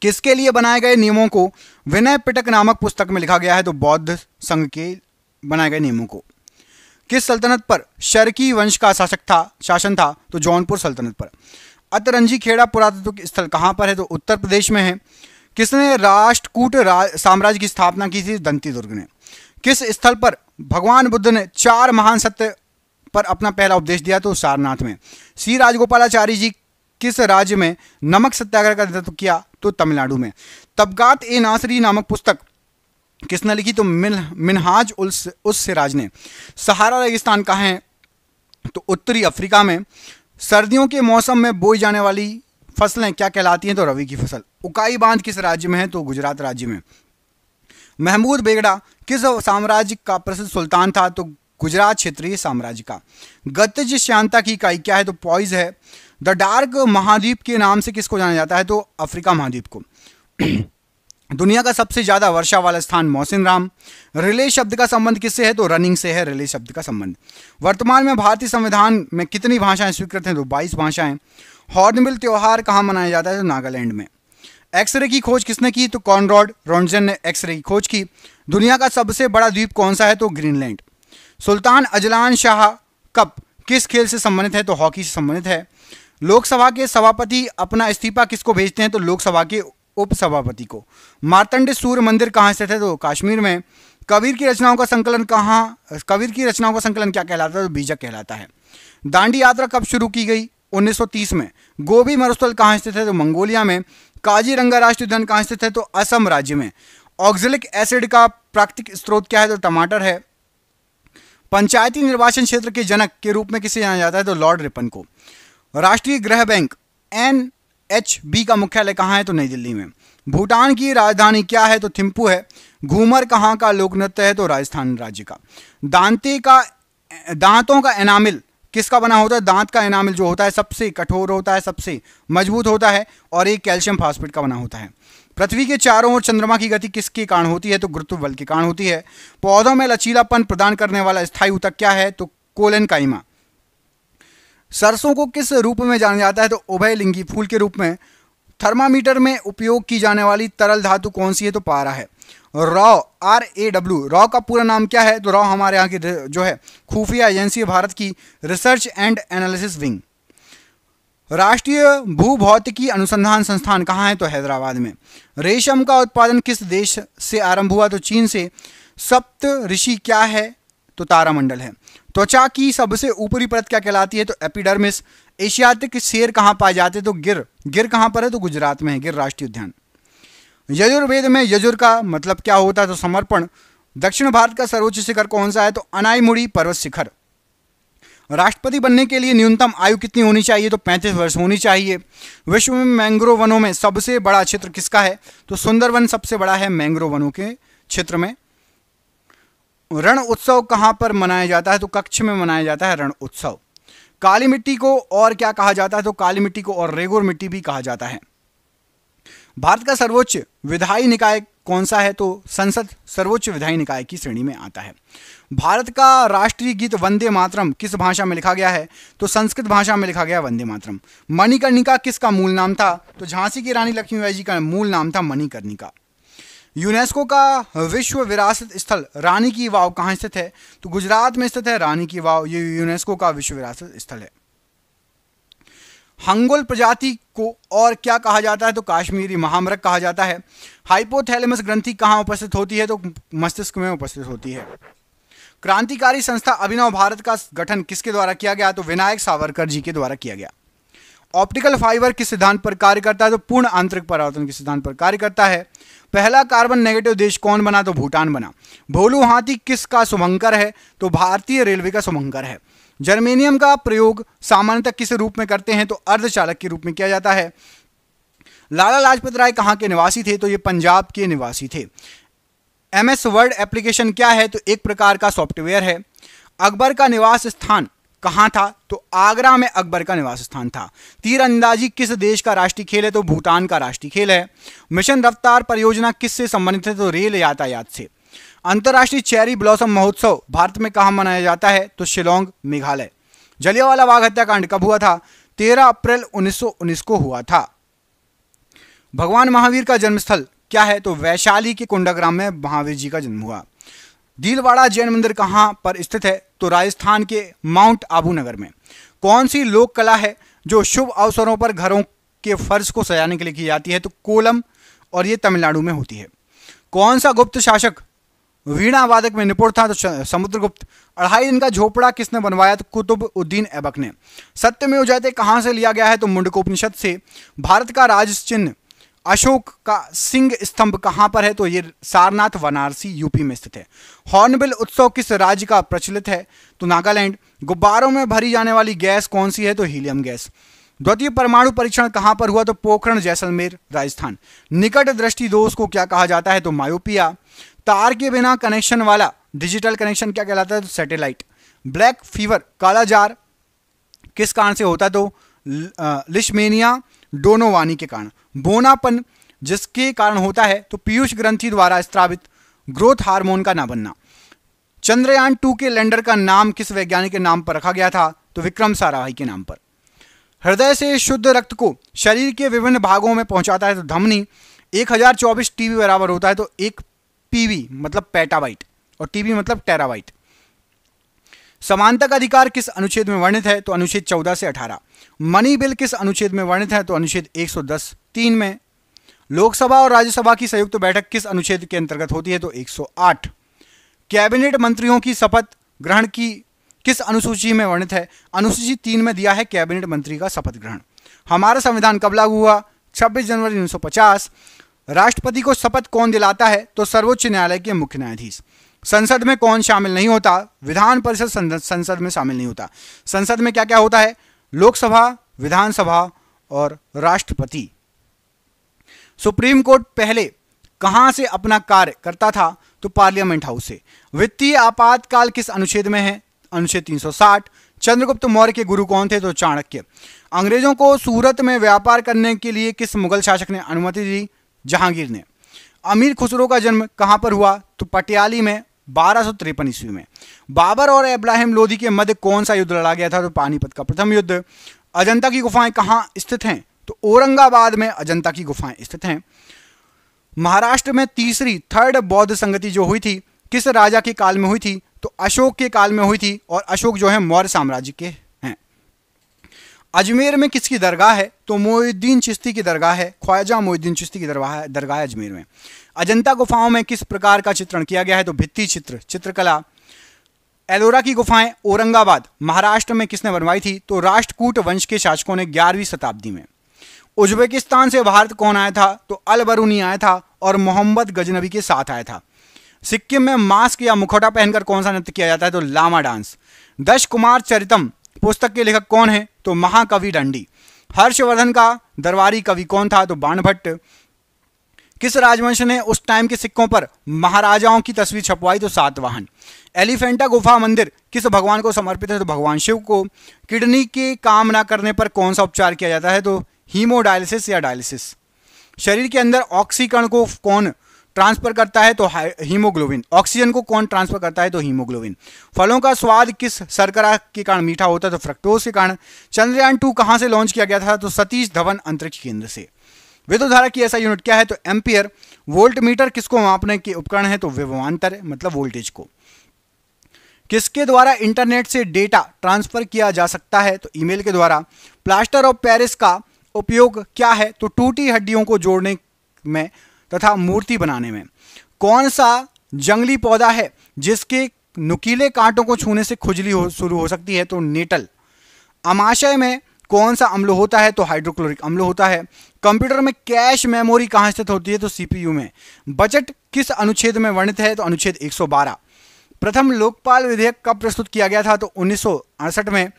किसके लिए बनाए गए नियमों को विनय पिटक नामक पुस्तक में लिखा गया है? तो बौद्ध संघ के बनाए गए नियमों को। किस सल्तनत पर शर्की वंश का शासन था? तो जौनपुर सल्तनत पर। अतरंजी खेड़ा पुरातत्व स्थल कहाँ पर है? तो उत्तर प्रदेश में है। किसने राष्ट्रकूट साम्राज्य की स्थापना की थी? दंती दुर्ग ने। किस स्थल पर भगवान बुद्ध ने 4 महान सत्य पर अपना पहला उपदेश दिया? तो सारनाथ में। सी राजगोपालाचारी जी किस राज्य में नमक सत्याग्रह का नेतृत्व किया? तो तमिलनाडु में। तबकात ए नासरी नामक पुस्तक किसने लिखी? तो मिनहाज उस सिराज ने। सहारा रेगिस्तान कहाँ है? तो उत्तरी अफ्रीका में। सर्दियों के मौसम में बोई जाने वाली फसलें क्या कहलाती हैं? तो रबी की फसल। उकाई बांध किस राज्य में है? तो गुजरात राज्य में। महमूद बेगड़ा किस साम्राज्य का प्रसिद्ध सुल्तान था? तो गुजरात क्षेत्रीय साम्राज्य का। गतिज श्यानता की इकाई क्या है? तो पॉइज है। द डार्क महाद्वीप के नाम से किसको जाना जाता है? तो अफ्रीका महाद्वीप को। दुनिया का सबसे ज्यादा वर्षा वाला स्थान मौसिनराम। रिले शब्द का संबंध किससे है? तो रनिंग से है रिले शब्द का संबंध। वर्तमान में भारतीय संविधान में कितनी भाषाएं स्वीकृत हैं? तो 22 भाषाएं। हॉर्नबिल त्योहार कहाँ मनाया जाता है? तो नागालैंड में। एक्सरे की खोज किसने की? तो कॉनरॉड रॉन्टजन ने एक्सरे की खोज की। दुनिया का सबसे बड़ा द्वीप कौन सा है? तो Greenland. Sultan Azlan Shah cup किस खेल से संबंधित है? तो हॉकी से संबंधित है। लोकसभा के सभापति अपना इस्तीफा किसको भेजते हैं? तो लोकसभा के उपसभापति को। मार्तंड सूर्य मंदिर कहाँ स्थित है? तो कश्मीर में। कबीर की रचनाओं का संकलन क्या कहलाता है? तो बीजक कहलाता है। दांडी यात्रा कब शुरू की गई? 1930 में। गोभी मरुस्थल कहाँ स्थित है? तो मंगोलिया में। काजीरंगा राष्ट्रीय उद्यान कहाँ स्थित है? तो असम राज्य में। ऑक्जेलिक एसिड का प्राकृतिक स्रोत क्या है? तो टमाटर है। पंचायती निर्वाचन क्षेत्र के जनक के रूप में किसे जाना जाता है? तो लॉर्ड रिपन को। राष्ट्रीय गृह बैंक NHB का मुख्यालय कहाँ है? तो नई दिल्ली में। भूटान की राजधानी क्या है? तो थिम्पू है। घूमर कहाँ का लोक नृत्य है? तो राजस्थान राज्य का। दांतों का एनामिल किसका बना होता है? दांत का एनामिल जो होता है सबसे कठोर होता है, सबसे मजबूत होता है और एक कैल्शियम फास्फेट का बना होता है। पृथ्वी के चारों ओर चंद्रमा की गति किसके कारण होती है? तो गुरुत्व बल के कारण होती है। पौधों में लचीलापन प्रदान करने वाला स्थायी ऊतक क्या है? तो कोलेन काइमा। सरसों को किस रूप में जाना जाता है? तो उभयलिंगी फूल के रूप में। थर्मामीटर में उपयोग की जाने वाली तरल धातु कौन सी है? तो पारा है। रॉ RAW रॉ का पूरा नाम क्या है? तो रॉ हमारे यहाँ की जो है खुफिया एजेंसी भारत की रिसर्च एंड एनालिसिस विंग। राष्ट्रीय भूभौतिकी अनुसंधान संस्थान कहाँ है? तो हैदराबाद में। रेशम का उत्पादन किस देश से आरंभ हुआ? तो चीन से। सप्त ऋषि क्या है? तो तारामंडल है। त्वचा की सबसे ऊपरी परत क्या कहलाती है? तो एपिडर्मिस। एशियाटिक शेर कहाँ पाए जाते हैं? तो गिर। गिर कहाँ पर है? तो गुजरात में है, गिर राष्ट्रीय उद्यान। यजुर्वेद में यजुर का मतलब क्या होता है? तो समर्पण। दक्षिण भारत का सर्वोच्च शिखर कौन सा है? तो अनाईमुड़ी पर्वत शिखर। राष्ट्रपति बनने के लिए न्यूनतम आयु कितनी होनी चाहिए? तो 35 वर्ष होनी चाहिए। विश्व में मैंग्रोव वनों में सबसे बड़ा क्षेत्र किसका है? तो सुंदरवन सबसे बड़ा है मैंग्रोव वनों के क्षेत्र में। रण उत्सव कहां पर मनाया जाता है? तो कच्छ में मनाया जाता है रण उत्सव। काली मिट्टी को और क्या कहा जाता है? तो काली मिट्टी को और रेगुर मिट्टी भी कहा जाता है। भारत का सर्वोच्च विधायी निकाय कौन सा है? तो संसद सर्वोच्च विधायी निकाय की श्रेणी में आता है। भारत का राष्ट्रीय गीत वंदे मातरम किस भाषा में लिखा गया है? तो संस्कृत भाषा में लिखा गया वंदे मातरम। मणिकर्णिका किसका मूल नाम था? तो झांसी की रानी लक्ष्मीबाई जी का मूल नाम था मणिकर्णिका। यूनेस्को का विश्व विरासत स्थल रानी की वाव कहाँ स्थित है? तो गुजरात में स्थित है रानी की वाव, ये यूनेस्को का विश्व विरासत स्थल है। हंगोल प्रजाति को और क्या कहा जाता है? तो काश्मीरी महामृग कहा जाता है। हाइपोथैलेमस ग्रंथि कहाँ उपस्थित होती है? तो मस्तिष्क में उपस्थित होती है। क्रांतिकारी संस्था अभिनव भारत का गठन किसके द्वारा किया गया? तो विनायक सावरकर जी के द्वारा किया गया। ऑप्टिकल फाइबर किस सिद्धांत पर कार्य करता है? तो पूर्ण आंतरिक परावर्तन के सिद्धांत पर कार्य करता है। पहला कार्बन नेगेटिव देश कौन बना? तो भूटान बना। भोलू हाथी किसका शुभंकर है? तो भारतीय रेलवे का शुभंकर है। जर्मेनियम का प्रयोग सामान्यतः किस रूप में करते हैं? तो अर्धचालक के रूप में किया जाता है। लाला लाजपत राय कहाँ के निवासी थे? तो ये पंजाब के निवासी थे। MS वर्ड एप्लीकेशन क्या है? तो एक प्रकार का सॉफ्टवेयर है। अकबर का निवास स्थान कहाँ था? तो आगरा में अकबर का निवास स्थान था। तीरंदाजी किस देश का राष्ट्रीय खेल है? तो भूटान का राष्ट्रीय खेल है। मिशन रफ्तार परियोजना किससे संबंधित है? तो रेल यातायात से। अंतर्राष्ट्रीय चेरी ब्लॉसम महोत्सव भारत में कहाँ मनाया जाता है? तो शिलोंग मेघालय। जलियांवाला बाग हत्याकांड कब हुआ था? 13 अप्रैल 1919 को हुआ था। भगवान महावीर का जन्मस्थल क्या है? तो वैशाली के कुंडाग्राम में महावीर जी का जन्म हुआ। दीलवाड़ा जैन मंदिर कहाँ पर स्थित है? तो राजस्थान के माउंट आबू नगर में। कौन सी लोक कला है जो शुभ अवसरों पर घरों के फर्श को सजाने के लिए की जाती है? तो कोलम, और ये तमिलनाडु में होती है। कौन सा गुप्त शासक वीणा वादक में निपुण था? तो समुद्रगुप्त। 2.5 दिन का झोपड़ा किसने बनवाया? तो कुतुब-उद-दीन ऐबक ने। सत्यमेव जयते कहाँ से लिया गया है? तो मुंडकोपनिषद से। भारत का राज चिन्ह अशोक का सिंह स्तंभ कहाँ पर है? तो ये सारनाथ वाराणसी यूपी में स्थित है। हॉर्नबिल उत्सव किस राज्य का प्रचलित है? तो नागालैंड। गुब्बारों में भरी जाने वाली गैस कौन सी है? तो हीलियम गैस। द्वितीय परमाणु परीक्षण कहाँ पर हुआ? तो पोखरण जैसलमेर राजस्थान। निकट दृष्टि दोष को क्या कहा जाता है? तो मायोपिया। तार के बिना कनेक्शन वाला डिजिटल कनेक्शन क्या कहलाता है? तो सैटेलाइट। ब्लैक फीवर काला जार किस कारण से होता है? तो लिशमेनिया डोनोवानी के कारण। बोनापन जिसके कारण होता है? तो पीयूष ग्रंथि द्वारा स्त्रावित ग्रोथ हार्मोन का ना बनना। चंद्रयान 2 के लैंडर का नाम किस वैज्ञानिक के नाम पर रखा गया था? तो विक्रम साराभाई के नाम पर। हृदय से शुद्ध रक्त को शरीर के विभिन्न भागों में पहुंचाता है? तो धमनी। 1024 TB बराबर होता है? तो 1 PB मतलब पेटाबाइट, और TB मतलब टेराबाइट। समानता का अधिकार किस अनुच्छेद में वर्णित है? तो अनुच्छेद 14 से 18। मनी बिल किस अनुच्छेद में वर्णित है? तो अनुच्छेद 110(3) में। लोकसभा और राज्यसभा की संयुक्त बैठक किस अनुच्छेद के अंतर्गत होती है? तो 108। कैबिनेट मंत्रियों की शपथ ग्रहण की किस अनुसूची में वर्णित है? अनुसूची 3 में दिया है कैबिनेट मंत्री का शपथ ग्रहण। हमारा संविधान कब लागू हुआ? 26 जनवरी 1950। राष्ट्रपति को शपथ कौन दिलाता है? तो सर्वोच्च न्यायालय के मुख्य न्यायाधीश। संसद में कौन शामिल नहीं होता? विधान परिषद संसद में शामिल नहीं होता। संसद में क्या क्या होता है? लोकसभा, विधानसभा और राष्ट्रपति। सुप्रीम कोर्ट पहले कहां से अपना कार्य करता था? तो पार्लियामेंट हाउस से। वित्तीय आपातकाल किस अनुच्छेद में है? अनुच्छेद 360। चंद्रगुप्त मौर्य के गुरु कौन थे? तो चाणक्य। अंग्रेजों को सूरत में व्यापार करने के लिए किस मुगल शासक ने अनुमति दी? जहांगीर ने। अमीर खुसरो का जन्म कहां पर हुआ? तो पटियाली में 1253 ईस्वी में। बाबर और इब्राहिम लोदी के मध्य कौन सा युद्ध लड़ा गया था? तो पानीपत का प्रथम युद्ध। अजंता की गुफाएं कहां स्थित हैं? तो औरंगाबाद में अजंता की गुफाएं स्थित हैं। महाराष्ट्र में थर्ड बौद्ध संगति जो हुई थी किस राजा के काल में हुई थी? तो अशोक के काल में हुई थी, और अशोक जो है मौर्य साम्राज्य के हैं। अजमेर में किसकी दरगाह है? तो मोइनुद्दीन चिश्ती की दरगाह है, ख्वाजा मोइनुद्दीन चिश्ती की दरगाह है अजमेर में। अजंता गुफाओं में किस प्रकार का चित्रण किया गया है? तो भित्ति चित्र, चित्रकला। एलोरा की गुफाएं औरंगाबाद महाराष्ट्र में किसने बनवाई थी? तो राष्ट्रकूट वंश के शासकों ने 11वीं शताब्दी में। उज्बेकिस्तान से भारत कौन आया था? तो अल बरूनी आया था और मोहम्मद गजनबी के साथ आया था। सिक्किम में मास्क या मुखौटा पहनकर कौन सा नृत्य किया जाता है? तो लामा डांस। दश कुमार चरितम पुस्तक के लेखक कौन है? तो महाकवि दंडी। हर्षवर्धन का दरबारी कवि कौन था? तो बाणभट्ट। किस राजवंश ने उस टाइम के सिक्कों पर महाराजाओं की तस्वीर छपवाई? तो सातवाहन। एलिफेंटा गुफा मंदिर किस भगवान को समर्पित है? तो भगवान शिव को। किडनी के काम ना करने पर कौन सा उपचार किया जाता है? तो हीमोडायलिसिस या डायलिसिस। शरीर के अंदर ऑक्सीकरण को कौन ट्रांसफर करता है? तो हीमोग्लोबिन। ऑक्सीजन को कौन ट्रांसफर करता है? तो हीमोग्लोबिन। फलों का स्वाद किस शर्करा के कारण मीठा होता है? तो फ्रक्टोज के कारण। चंद्रयान 2 कहां से लॉन्च किया गया था? तो सतीश धवन अंतरिक्ष केंद्र से। विद्युत धारा की ऐसा यूनिट क्या है? तो एम्पियर। वोल्ट मीटर किसको मापने के उपकरण है? तो विभवांतर मतलब वोल्टेज को। किसके द्वारा इंटरनेट से डेटा ट्रांसफर किया जा सकता है? तो ईमेल के द्वारा। प्लास्टर ऑफ पेरिस का उपयोग क्या है? तो टूटी हड्डियों को जोड़ने में तथा मूर्ति बनाने में। कौन सा जंगली पौधा है जिसके नुकीले कांटों को छूने से खुजली शुरू हो सकती है? तो नेटल। अमाशय में कौन सा अम्ल होता है? तो हाइड्रोक्लोरिक अम्ल होता है। कंप्यूटर में कैश मेमोरी कहां स्थित होती है? तो सीपीयू में। बजट किस अनुच्छेद में वर्णित है? तो अनुच्छेद 112। प्रथम लोकपाल विधेयक कब प्रस्तुत किया गया था? तो 1968 में।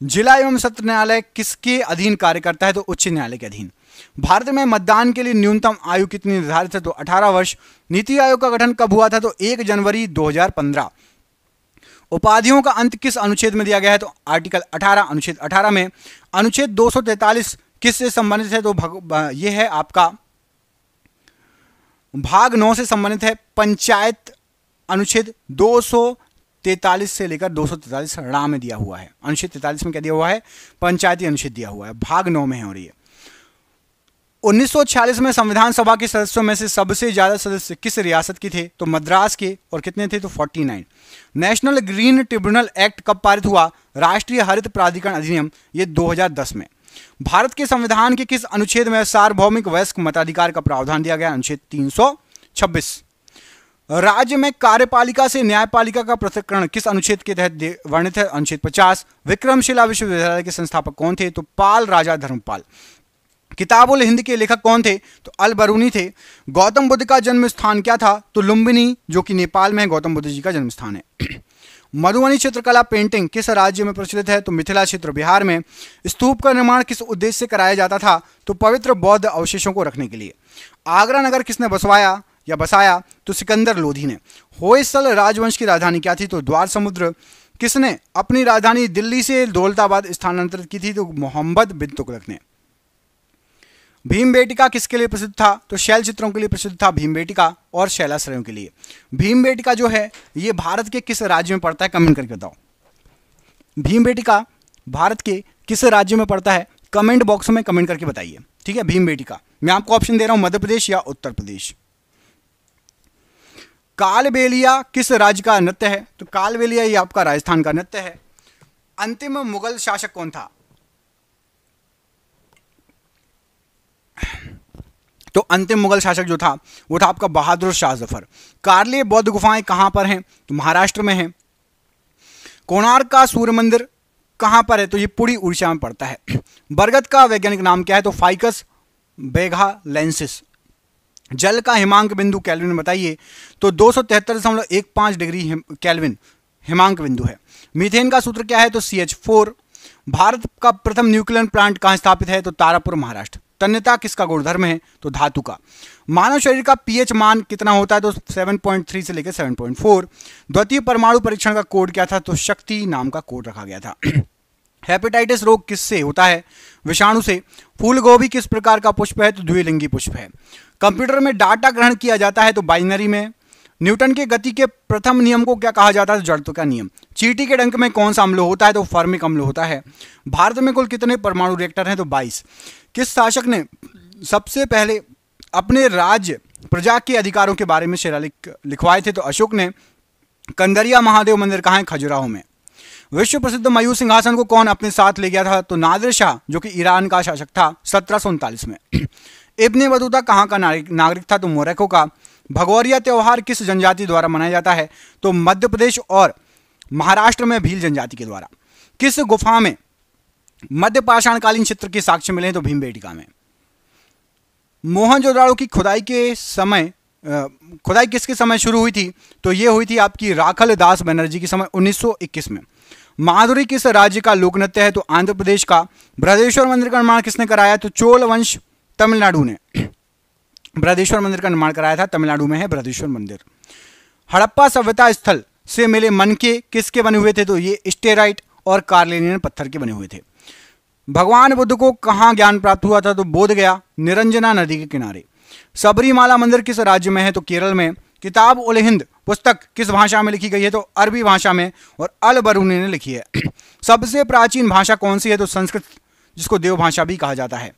जिला एवं सत्र न्यायालय किसके अधीन कार्य करता है? तो उच्च न्यायालय के अधीन। भारत में मतदान के लिए न्यूनतम आयु कितनी निर्धारित है? तो 18 वर्ष। नीति आयोग का गठन कब हुआ था? तो 1 जनवरी 2015। उपाधियों का अंत किस अनुच्छेद में दिया गया है? तो आर्टिकल 18 अनुच्छेद 18 में। अनुच्छेद 243 किससे संबंधित है? तो यह है आपका भाग 9 से संबंधित है। पंचायत अनुच्छेद 243 से लेकर 243 रा में दिया हुआ है। अनुच्छेद 43 में क्या दिया हुआ है? पंचायती अनुच्छेद दिया हुआ है, भाग 9 में है। और ये 1946 में संविधान सभा के सदस्यों में से सबसे ज्यादा सदस्य किस रियासत के थे? तो मद्रास के। और कितने थे? तो 49। नेशनल ग्रीन ट्रिब्यूनल एक्ट कब पारित हुआ? राष्ट्रीय हरित प्राधिकरण अधिनियम, ये 2010 में। भारत के संविधान के किस अनुच्छेद में सार्वभौमिक वयस्क मताधिकार का प्रावधान दिया गया? अनुच्छेद 326। राज्य में कार्यपालिका से न्यायपालिका का पृथक्करण किस अनुच्छेद के तहत वर्णित है? अनुच्छेद 50। विक्रमशिला विश्वविद्यालय के संस्थापक कौन थे? तो पाल राजा धर्मपाल। किताबुल हिंद के लेखक कौन थे? तो अल बरूनी थे। गौतम बुद्ध का जन्म स्थान क्या था? तो लुम्बिनी, जो कि नेपाल में है, गौतम बुद्ध जी का जन्म स्थान है। मधुबनी चित्रकला पेंटिंग किस राज्य में प्रचलित है? तो मिथिला क्षेत्र बिहार में। स्तूप का निर्माण किस उद्देश्य से कराया जाता था? तो पवित्र बौद्ध अवशेषों को रखने के लिए। आगरा नगर किसने बसवाया या बसाया? तो सिकंदर लोधी ने। होयसल राजवंश की राजधानी क्या थी? तो द्वार समुद्र। किसने अपनी राजधानी दिल्ली से दौलताबाद स्थानांतरित की थी? तो मोहम्मद बिन तुगलक ने। भीमबेटिका किसके लिए प्रसिद्ध था? तो शैल चित्रों के लिए प्रसिद्ध था भीमबेटिका, और शैलाश्रयों के लिए। भीमबेटिका जो है ये भारत के किस राज्य में पड़ता है? कमेंट करके बताओ। भीमबेटिका भारत के किस राज्य में पड़ता है? कमेंट बॉक्स में कमेंट करके बताइए, ठीक है। भीमबेटिका मैं आपको ऑप्शन दे रहा हूं, मध्य प्रदेश या उत्तर प्रदेश। कालबेलिया किस राज्य का नृत्य है? तो कालबेलिया ये आपका राजस्थान का नृत्य है। अंतिम मुगल शासक कौन था? तो अंतिम मुगल शासक जो था वो था आपका बहादुर शाह जफर। कार्ले बौद्ध गुफाएं कहां पर हैं? तो महाराष्ट्र में है। कोणार्क का सूर्य मंदिर कहां पर है? तो ये पुरी उड़ीसा में पड़ता है। बरगद का वैज्ञानिक नाम क्या है? तो फाइकस बेगालेंसिस। जल का हिमांक बिंदु केल्विन में बताइए। तो 273.15 डिग्री केल्विन हिमांक बिंदु है। मीथेन का सूत्र क्या है? तो CH4। भारत का प्रथम न्यूक्लियर प्लांट कहां स्थापित है? तो तारापुर महाराष्ट्र। तन्यता किसका गुणधर्म है? तो धातु का। मानव शरीर का pH मान कितना होता है? तो 7.3 से लेकर 7.4। द्वितीय परमाणु परीक्षण का कोड क्या था? तो शक्ति नाम का कोड रखा गया था। हेपेटाइटिस रोग किससे होता है? विषाणु से। फूल गोभी किस प्रकार का पुष्प है? तो द्विलिंगी पुष्प है। कंप्यूटर में डाटा ग्रहण किया जाता है तो बाइनरी में। न्यूटन के गति के प्रथम नियम को क्या कहा जाता है? तो जड़त्व का नियम। चींटी के डंक में कौन सा अम्ल होता है? तो फॉर्मिक अम्ल होता है। भारत में कुल कितने परमाणु रिएक्टर हैं? तो 22। किस शासक ने सबसे पहले अपने राज्य प्रजा के अधिकारों के बारे में शिलालेख लिखवाए थे? तो अशोक ने। कंदरिया महादेव मंदिर कहाँ है? खजुराहो में। विश्व प्रसिद्ध मयूर सिंहासन को कौन अपने साथ ले गया था? तो नादिर शाह, जो कि ईरान का शासक था 1739 में। इब्ने बतूता कहाँ का नागरिक था? तो मोरक्को का। भगोरिया त्योहार किस जनजाति द्वारा मनाया जाता है? तो मध्य प्रदेश और महाराष्ट्र में भील जनजाति के द्वारा। किस गुफा में मध्य पाषाणकालीन चित्र के साक्ष्य मिले? तो भीमबेटका में। मोहनजोदड़ो की खुदाई किसके समय शुरू हुई थी? तो ये हुई थी आपकी राखल दास बनर्जी के समय 1921 में। माधुरी किस राज्य का लोक नृत्य है? तो आंध्र प्रदेश का। बृहदेश्वर मंदिर का निर्माण किसने कराया? तो चोल वंश तमिलनाडु ने बृहदेश्वर मंदिर का निर्माण कराया था। तमिलनाडु में है बृहदेश्वर मंदिर। हड़प्पा सभ्यता स्थल से मिले मनके किसके बने हुए थे? तो ये स्टेराइट और कार्लिनियन पत्थर के बने हुए थे। भगवान बुद्ध को कहाँ ज्ञान प्राप्त हुआ था? तो बोध गया, निरंजना नदी के किनारे। सबरीमाला मंदिर किस राज्य में है? तो केरल में। किताब उल हिंद पुस्तक किस भाषा में लिखी गई है? तो अरबी भाषा में और अल बरूनी ने लिखी है। सबसे प्राचीन भाषा कौन सी है? तो संस्कृत, जिसको देव भाषा भी कहा जाता है।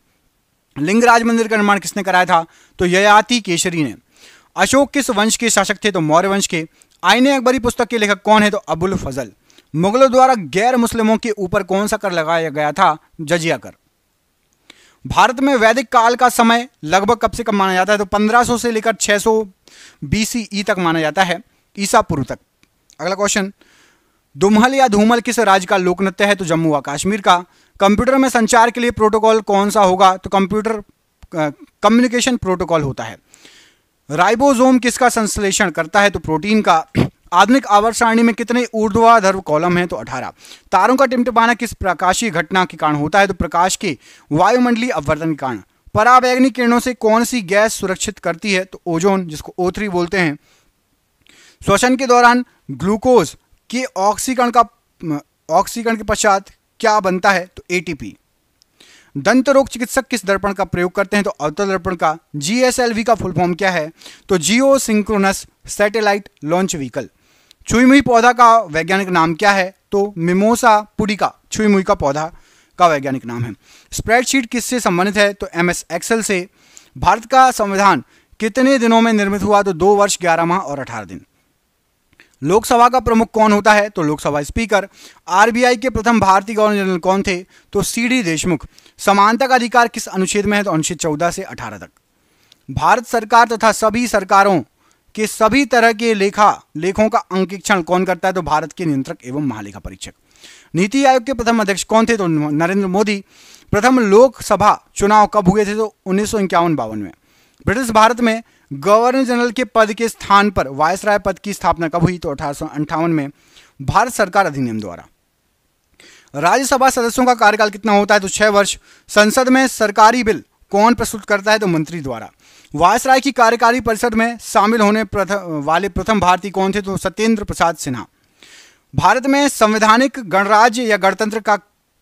लिंगराज मंदिर का निर्माण किसने कराया था? तो ययाति केशरी ने। अशोक किस वंश के शासक थे? तो मौर्य वंश के। आईने अकबरी पुस्तक के लेखक कौन है? तो अबुल फजल। मुगलों द्वारा गैर मुस्लिमों के ऊपर कौन सा कर लगाया गया था? जजिया कर। भारत में वैदिक काल का समय लगभग कब से कब माना जाता है? तो 1500 से लेकर 600 BCE तक माना जाता है, ईसा पूर्व तक। अगला क्वेश्चन, दुम्हल या धूमल किस राज्य का लोक नृत्य है? तो जम्मू व कश्मीर का। कंप्यूटर में संचार के लिए प्रोटोकॉल कौन सा होगा? तो कंप्यूटर कम्युनिकेशन प्रोटोकॉल होता है। राइबोसोम किसका संश्लेषण करता है? तो प्रोटीन का। आधुनिक आवर्त सारणी में कितने ऊर्ध्वाधर कॉलम हैं? तो 18। तारों का टिमटिमाना किस प्रकाशीय घटना के कारण होता है? तो प्रकाश के वायुमंडलीय अपवर्तन के कारण। पराबैंगनी किरणों से कौन सी गैस सुरक्षित करती है? तो ओजोन, जिसको O3 बोलते हैं। श्वसन के दौरान ग्लूकोज के ऑक्सीकरण के पश्चात क्या बनता है? तो ATP। दंत रोग चिकित्सक किस दर्पण का प्रयोग करते हैं? तो अवतल दर्पण का। GSLV का फुल फॉर्म क्या है? तो जियो सिंक्रोनस सैटेलाइट लॉन्च व्हीकल। छुई मुई पौधा का वैज्ञानिक नाम क्या है? तो मिमोसा पुडिका छुई मुई का पौधा का वैज्ञानिक नाम है। स्प्रेडशीट किससे संबंधित है? तो MS एक्सेल से। भारत का संविधान कितने दिनों में निर्मित हुआ? तो 2 वर्ष 11 माह और 18 दिन। लोकसभा का प्रमुख कौन होता है? तो लोकसभा स्पीकर। RBI के प्रथम भारतीय गवर्नर जनरल कौन थे? तो CD देशमुख। समानता का अधिकार किस अनुच्छेद में है? तो अनुच्छेद 14 से 18 तक। भारत सरकार तथा सभी सरकारों के सभी तरह के लेखों का अंकेक्षण कौन करता है? तो भारत के नियंत्रक एवं महालेखा परीक्षक। नीति आयोग के प्रथम अध्यक्ष कौन थे? तो नरेंद्र मोदी। प्रथम लोकसभा चुनाव कब हुए थे? तो 1951-52 में। ब्रिटिश भारत में गवर्नर जनरल के पद के स्थान पर वायसराय पद की स्थापना कब हुई? तो 1858 में, भारत सरकार अधिनियम द्वारा। राज्यसभा सदस्यों का कार्यकाल कितना होता है? तो 6 वर्ष। संसद में सरकारी बिल कौन प्रस्तुत करता है? तो मंत्री द्वारा। वायसराय की कार्यकारी परिषद में शामिल होने वाले प्रथम भारतीय कौन थे? तो सत्येंद्र प्रसाद सिन्हा। भारत में संवैधानिक गणराज्य या गणतंत्र का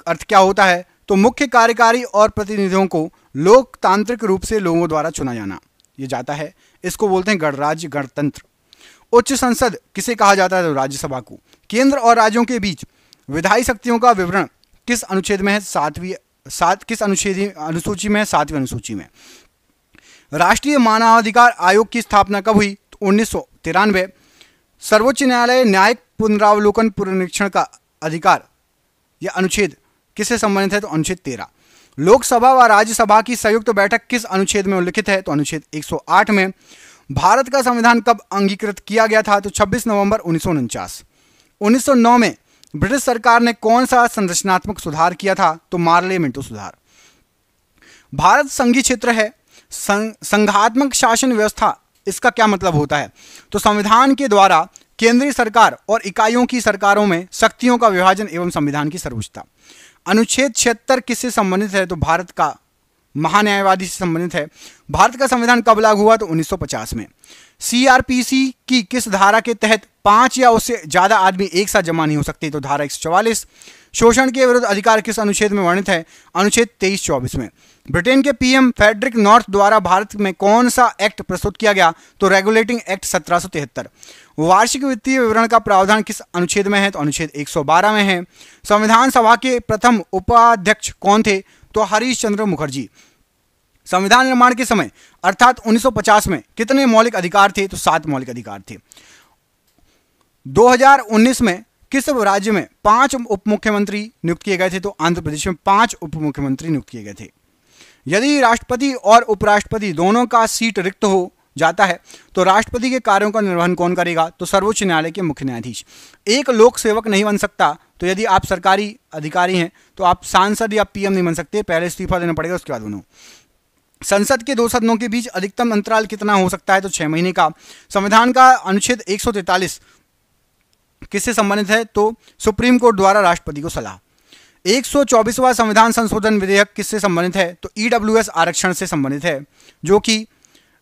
अर्थ क्या होता है? तो मुख्य कार्यकारी और प्रतिनिधियों को लोकतांत्रिक रूप से लोगों द्वारा चुना जाना ये जाता है, इसको बोलते हैं गणराज्य गणतंत्र। उच्च संसद किसे कहा जाता है? तो राज्यसभा को। केंद्र और राज्यों के बीच विधायी शक्तियों का विवरण किस अनुच्छेद में है? किस अनुसूची में है? 7वीं अनुसूची में। राष्ट्रीय मानवाधिकार आयोग की स्थापना कब हुई? तो 1993। सर्वोच्च न्यायालय न्यायिक पुनरावलोकन पुनरीक्षण का अधिकार यह अनुच्छेद किससे संबंधित है? तो अनुच्छेद 13। लोकसभा व राज्यसभा की संयुक्त बैठक किस अनुच्छेद में उल्लिखित है? तो अनुच्छेद 108 में। भारत का संविधान कब अंगीकृत किया गया था? तो 26 नवंबर 1949। 1909 में ब्रिटिश सरकार ने कौन सा संरचनात्मक सुधार किया था? तो मार्ले मिंटो सुधार। भारत संघीय क्षेत्र है। संघात्मक शासन व्यवस्था, इसका क्या मतलब होता है? तो संविधान के द्वारा केंद्रीय सरकार और इकाइयों की सरकारों में शक्तियों का विभाजन एवं संविधान की सर्वोच्चता। अनुच्छेद 76 किससे संबंधित है? तो भारत का महान्यायवादी से संबंधित है। भारत का संविधान कब लागू हुआ? तो 1950 में। CRPC की किस धारा के तहत 5 या उससे ज्यादा आदमी एक साथ जमा नहीं हो सकते? तो धारा 144। शोषण के विरुद्ध अधिकार किस अनुच्छेद में वर्णित है? अनुच्छेद 23-24 में। ब्रिटेन के PM फेडरिक नॉर्थ द्वारा भारत में कौन सा एक्ट प्रस्तुत किया गया? तो रेगुलेटिंग एक्ट 1773। वार्षिक वित्तीय विवरण का प्रावधान किस अनुच्छेद में है? तो अनुच्छेद 112 में है। संविधान सभा के प्रथम उपाध्यक्ष कौन थे? तो हरीश चंद्र मुखर्जी। संविधान निर्माण के समय अर्थात 1950 में कितने मौलिक अधिकार थे? तो 7 मौलिक अधिकार थे। 2019 में किस राज्य में 5 उप मुख्यमंत्री नियुक्त किए गए थे? तो आंध्र प्रदेश में 5 उप मुख्यमंत्री नियुक्त किए गए थे। यदि राष्ट्रपति और उपराष्ट्रपति दोनों का सीट रिक्त हो जाता है तो राष्ट्रपति के कार्यों का निर्वहन कौन करेगा? तो सर्वोच्च न्यायालय के मुख्य न्यायाधीश। एक लोक सेवक नहीं बन सकता, तो यदि आप सरकारी अधिकारी हैं तो आप सांसद या पीएम नहीं बन सकते, पहले इस्तीफा देना पड़ेगा, उसके बाद बनो। संसद के 2 सदनों के बीच अधिकतम अंतराल कितना हो सकता है? तो 6 महीने का। संविधान का अनुच्छेद 143 किससे संबंधित है? तो सुप्रीम कोर्ट द्वारा राष्ट्रपति को सलाह। 124वां संविधान संशोधन विधेयक किससे संबंधित है? तो ईडब्ल्यूएस आरक्षण से संबंधित है, जो कि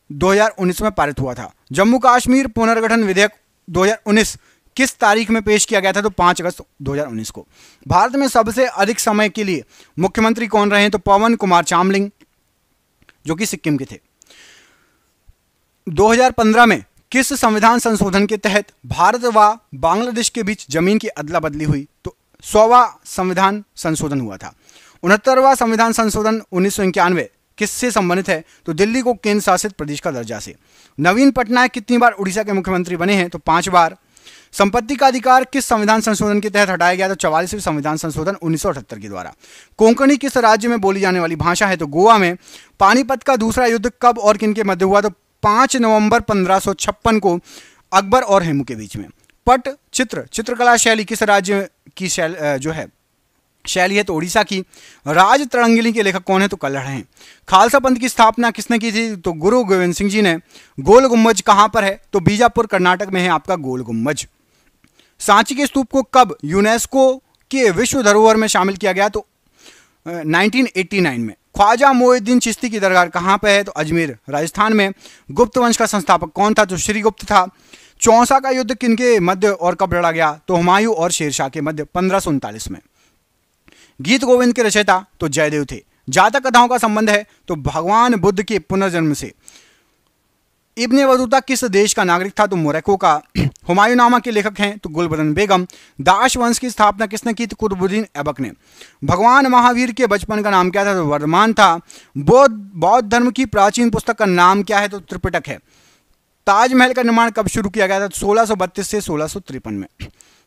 2019 में पारित हुआ था। जम्मू कश्मीर पुनर्गठन विधेयक 2019 किस तारीख में पेश किया गया था? तो 5 अगस्त 2019 को। भारत में सबसे अधिक समय के लिए मुख्यमंत्री कौन रहे हैं? तो पवन कुमार चामलिंग, जो कि सिक्किम के थे। 2015 में किस संविधान संशोधन के तहत भारत व बांग्लादेश के बीच जमीन की अदला बदली हुई? तो 100वां संविधान संशोधन हुआ था। 69वां संविधान संशोधन 1991 किससे संबंधित है? तो दिल्ली को केंद्र शासित प्रदेश का दर्जा से। नवीन पटनायक कितनी बार उड़ीसा के मुख्यमंत्री बने हैं? तो 5 बार। संपत्ति का अधिकार किस संविधान संशोधन के तहत हटाया गया? तो 44वें संविधान संशोधन 1978 के द्वारा। कोंकणी किस राज्य में बोली जाने वाली भाषा है? तो गोवा में। पानीपत का दूसरा युद्ध कब और किन के मध्य हुआ? तो 5 नवंबर 1556 को अकबर और हेमू के बीच में। पट चित्रकला शैली किस राज्य की शैली है? तो उड़ीसा की। राज तरंगिणी के लेखक कौन है? तो कल्हड़ हैं। खालसा पंथ की स्थापना किसने की थी? तो गुरु गोविंद सिंह जी ने। गोल गुम्बज कहां पर है? तो बीजापुर कर्नाटक में है आपका गोल गुम्बज। सांची के स्तूप को कब यूनेस्को के विश्व धरोहर में शामिल किया गया? तो 1989 में। ख्वाजा मोइनुद्दीन चिश्ती की दरगाह कहां पर है? तो अजमेर राजस्थान में। गुप्त वंश का संस्थापक कौन था? तो श्रीगुप्त था। चौसा का युद्ध किनके मध्य और कब लड़ा गया? तो हुमायूं और शेरशाह के मध्य 1539 में। गीत गोविंद के रचयिता तो जयदेव थे। जातक कथाओं का संबंध है तो भगवान बुद्ध के पुनर्जन्म से। इब्ने बतूता किस देश का नागरिक था? तो मोरक्को का। हुमायूंनामा के लेखक हैं तो गुलबदन बेगम। दाश वंश की स्थापना किसने की? तो कुतुबुद्दीन ऐबक ने। भगवान महावीर के बचपन का नाम क्या था? तो वर्धमान था। बौद्ध धर्म की प्राचीन पुस्तक का नाम क्या है? तो त्रिपिटक है। ताजमहल का निर्माण कब शुरू किया गया था? 1632 से 1653 में।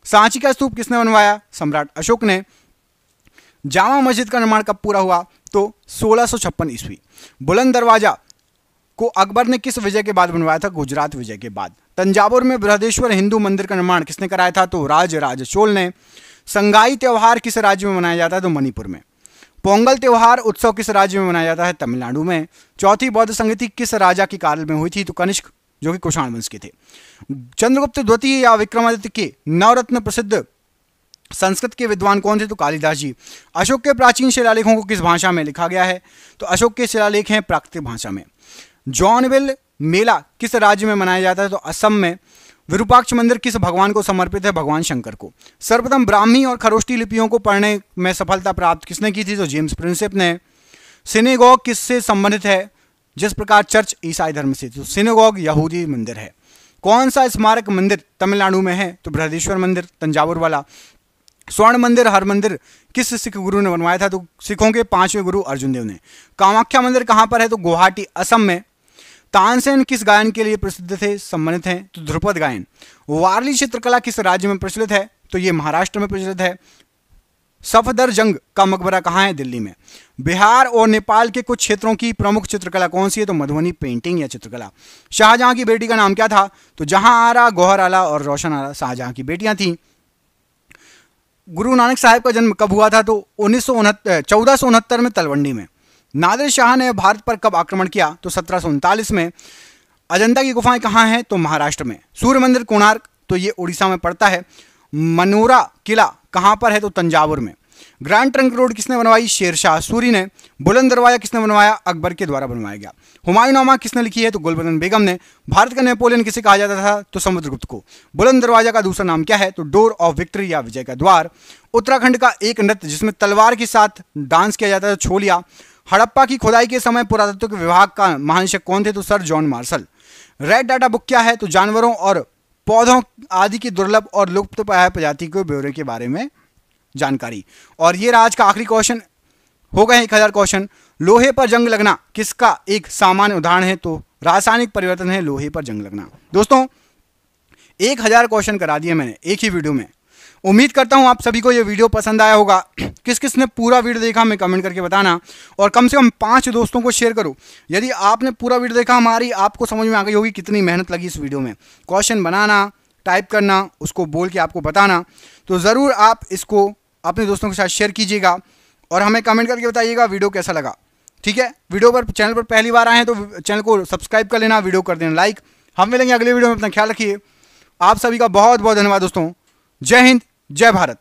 सांची का स्तूप किसने बनवाया? सम्राट अशोक ने। जामा मस्जिद का निर्माण कब पूरा हुआ? तो 1656 ईस्वी। बुलंद दरवाजा को अकबर ने किस विजय के बाद बनवाया था? गुजरात विजय के बाद। तंजावुर में बृहदेश्वर हिंदू मंदिर का निर्माण किसने कराया था? तो राजराज चोल ने। संगाई त्योहार किस राज्य में मनाया जाता है? तो मणिपुर में। पोंगल त्योहार उत्सव किस राज्य में मनाया जाता है? तमिलनाडु में। चौथी बौद्ध संगति किस राजा के काल में हुई थी? तो कनिष्क, जो कि कुषाण वंश के थे। चंद्रगुप्त द्वितीय या विक्रमादित्य के नवरत्न प्रसिद्ध संस्कृत के विद्वान कौन थे? तो कालिदास जी। अशोक के प्राचीन शिलालेखों को किस भाषा में लिखा गया है? तो अशोक के शिलालेख हैं प्राकृतिक भाषा में। जॉनविल मेला किस राज्य में मनाया जाता है? तो असम में। विरूपाक्ष मंदिर किस भगवान को समर्पित है? भगवान शंकर को। सर्वप्रथम ब्राह्मी और खरोष्टी लिपियों को पढ़ने में सफलता प्राप्त किसने की थी? तो जेम्स प्रिंसेप ने। सिनेगॉग किससे संबंधित है? जिस प्रकार चर्च ईसाई धर्म से, तो सिनेगॉग यहूदी मंदिर है। कौन सा स्मारक मंदिर तमिलनाडु में है? तो बृहदेश्वर मंदिर तंजावुर वाला। स्वर्ण मंदिर हर मंदिर किस सिख गुरु ने बनवाया था? तो सिखों के 5वें गुरु अर्जुन देव ने। कामाख्या मंदिर कहां पर है? तो गुवाहाटी असम में। तानसेन किस गायन के लिए प्रसिद्ध थे, संबंधित हैं? तो ध्रुपद गायन। वारली चित्रकला किस राज्य में प्रचलित है? तो ये महाराष्ट्र में प्रचलित है। सफदरजंग का मकबरा कहाँ है? दिल्ली में। बिहार और नेपाल के कुछ क्षेत्रों की प्रमुख चित्रकला कौन सी है? तो मधुबनी पेंटिंग या चित्रकला। शाहजहां की बेटी का नाम क्या था? तो जहां आरा, गौहर आला और रोशन आला शाहजहां की बेटियां थीं। गुरु नानक साहब का जन्म कब हुआ था? तो 1469 में तलवंडी में। नादिर शाह ने भारत पर कब आक्रमण किया? तो 1739 में। अजंता की गुफाएं कहाँ हैं? तो महाराष्ट्र में। सूर्य मंदिर कोणार्क तो ये उड़ीसा में पड़ता है। मनोरा किला कहाँ पर है? तो तंजावुर में। ग्रैंड ट्रंक रोड किसने बनवाई? शेरशाह सूरी ने। बुलंद दरवाजा किसने बनवाया? अकबर के द्वारा बनवाया गया। हुमायूंनामा किसने लिखी है? तो गुलबदन बेगम ने। भारत का नेपोलियन किसे कहा जाता था? तो समुद्रगुप्त को। बुलंद दरवाजा का दूसरा नाम क्या है? तो डोर ऑफ विक्ट्री या विजय का द्वार। उत्तराखंड का एक नृत्य जिसमें तलवार के साथ डांस किया जाता है, छोलिया। हड़प्पा की खुदाई के समय पुरातत्व विभाग का महानिदेशक कौन थे? तो sir John Marshall. Red data book क्या है? तो जानवरों और पौधों आदि की दुर्लभ और लुप्तप्राय प्रजाति के ब्यौरे के बारे में जानकारी। और ये आज का आखिरी क्वेश्चन हो गए 1000 क्वेश्चन। लोहे पर जंग लगना किसका एक सामान्य उदाहरण है? तो रासायनिक परिवर्तन है लोहे पर जंग लगना। दोस्तों 1000 क्वेश्चन करा दिए मैंने एक ही वीडियो में, उम्मीद करता हूं आप सभी को ये वीडियो पसंद आया होगा। किस किस ने पूरा वीडियो देखा हमें कमेंट करके बताना, और कम से कम 5 दोस्तों को शेयर करो। यदि आपने पूरा वीडियो देखा, हमारी आपको समझ में आ गई होगी कितनी मेहनत लगी इस वीडियो में। क्वेश्चन बनाना, टाइप करना, उसको बोल के आपको बताना, तो ज़रूर आप इसको अपने दोस्तों के साथ शेयर कीजिएगा और हमें कमेंट करके बताइएगा वीडियो कैसा लगा। ठीक है, वीडियो पर चैनल पर पहली बार आए हैं तो चैनल को सब्सक्राइब कर लेना, वीडियो कर देना लाइक। हम मिलेंगे अगले वीडियो में, अपना ख्याल रखिए। आप सभी का बहुत बहुत धन्यवाद दोस्तों। जय हिंद, जय भारत।